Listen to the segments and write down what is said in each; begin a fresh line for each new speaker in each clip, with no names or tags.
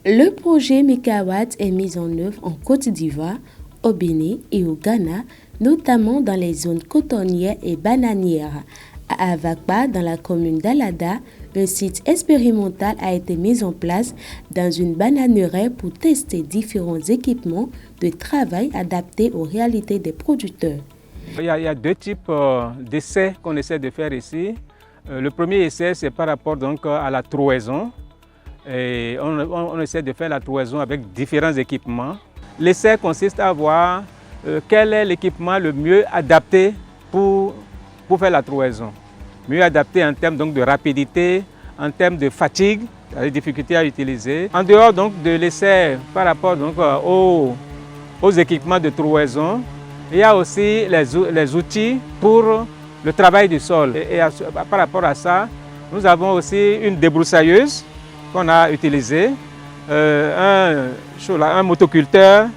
Le projet Mécawatt est mis en œuvre en Côte d'Ivoire, au Bénin et au Ghana, notamment dans les zones cotonnières et bananières. À Avakpa, dans la commune d'Alada, un site expérimental a été mis en place dans une bananeraie pour tester différents équipements de travail adaptés aux réalités des producteurs.
Il y a deux types d'essais qu'on essaie de faire ici. Le premier essai, c'est par rapport donc à la trouaison. Et on essaie de faire la trouaison avec différents équipements. L'essai consiste à voir quel est l'équipement le mieux adapté pour faire la trouaison. Mieux adapté en termes donc de rapidité, en termes de fatigue, les difficultés à utiliser. En dehors donc de l'essai par rapport donc aux équipements de trouaison, il y a aussi les outils pour le travail du sol. Et par rapport à ça, nous avons aussi une débroussailleuse qu'on a utilisée, un motoculteur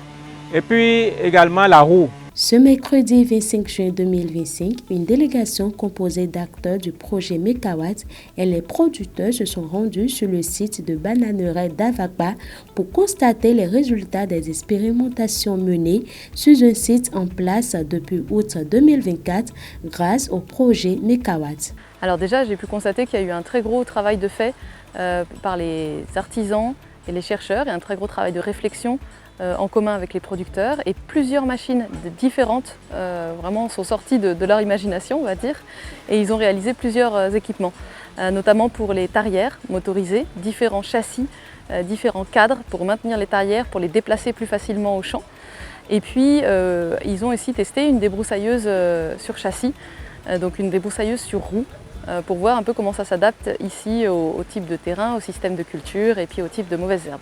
et puis également la roue.
Ce mercredi 25 juin 2025, une délégation composée d'acteurs du projet Mécawatt et les producteurs se sont rendus sur le site de bananeraie d'Avakpa pour constater les résultats des expérimentations menées sur un site en place depuis août 2024 grâce au projet Mécawatt.
Alors déjà, j'ai pu constater qu'il y a eu un très gros travail de fait par les artisans et les chercheurs et un très gros travail de réflexion en commun avec les producteurs, et plusieurs machines différentes vraiment sont sorties de leur imagination, on va dire, et ils ont réalisé plusieurs équipements, notamment pour les tarières motorisées, différents châssis, différents cadres pour maintenir les tarières, pour les déplacer plus facilement au champ. Et puis ils ont aussi testé une débroussailleuse sur châssis, donc une débroussailleuse sur roue, pour voir un peu comment ça s'adapte ici au type de terrain, au système de culture et puis au type de mauvaises herbes.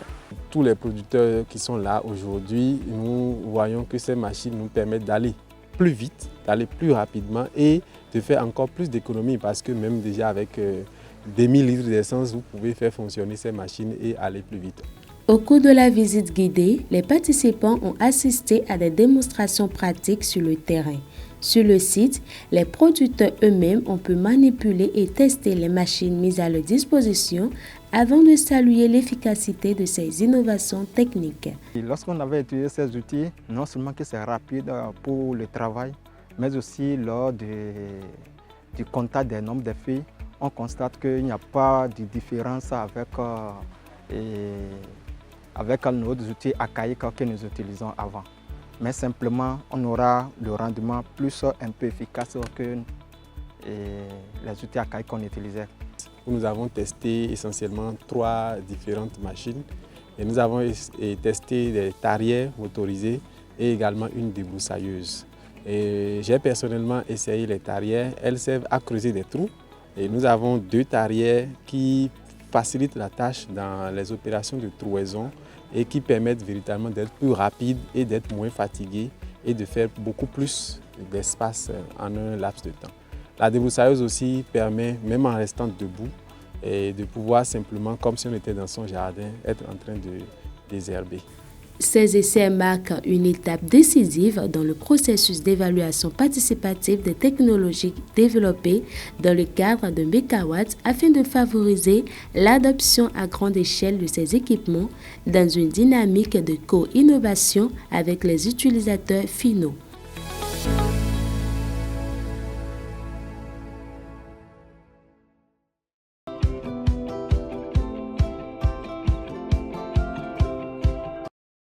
Tous les producteurs qui sont là aujourd'hui, nous voyons que ces machines nous permettent d'aller plus vite, d'aller plus rapidement et de faire encore plus d'économies, parce que même déjà avec 2000 litres d'essence, vous pouvez faire fonctionner ces machines et aller plus vite.
Au cours de la visite guidée, les participants ont assisté à des démonstrations pratiques sur le terrain. Sur le site, les producteurs eux-mêmes ont pu manipuler et tester les machines mises à leur disposition avant de saluer l'efficacité de ces innovations techniques.
Lorsqu'on avait utilisé ces outils, non seulement que c'est rapide pour le travail, mais aussi lors du contact des nombres de feuilles, on constate qu'il n'y a pas de différence avec nos outils archaïques que nous utilisons avant. Mais simplement, on aura le rendement plus un peu efficace que les outils archaïques qu'on utilisait.
Nous avons testé essentiellement 3 différentes machines et nous avons testé des tarières motorisées et également une débroussailleuse. J'ai personnellement essayé les tarières, elles servent à creuser des trous et nous avons 2 tarières qui facilitent la tâche dans les opérations de trouaison et qui permettent véritablement d'être plus rapide et d'être moins fatigué et de faire beaucoup plus d'espace en un laps de temps. La débroussailleuse aussi permet, même en restant debout, de pouvoir simplement, comme si on était dans son jardin, être en train de désherber.
Ces essais marquent une étape décisive dans le processus d'évaluation participative des technologies développées dans le cadre de Mécawatt afin de favoriser l'adoption à grande échelle de ces équipements dans une dynamique de co-innovation avec les utilisateurs finaux.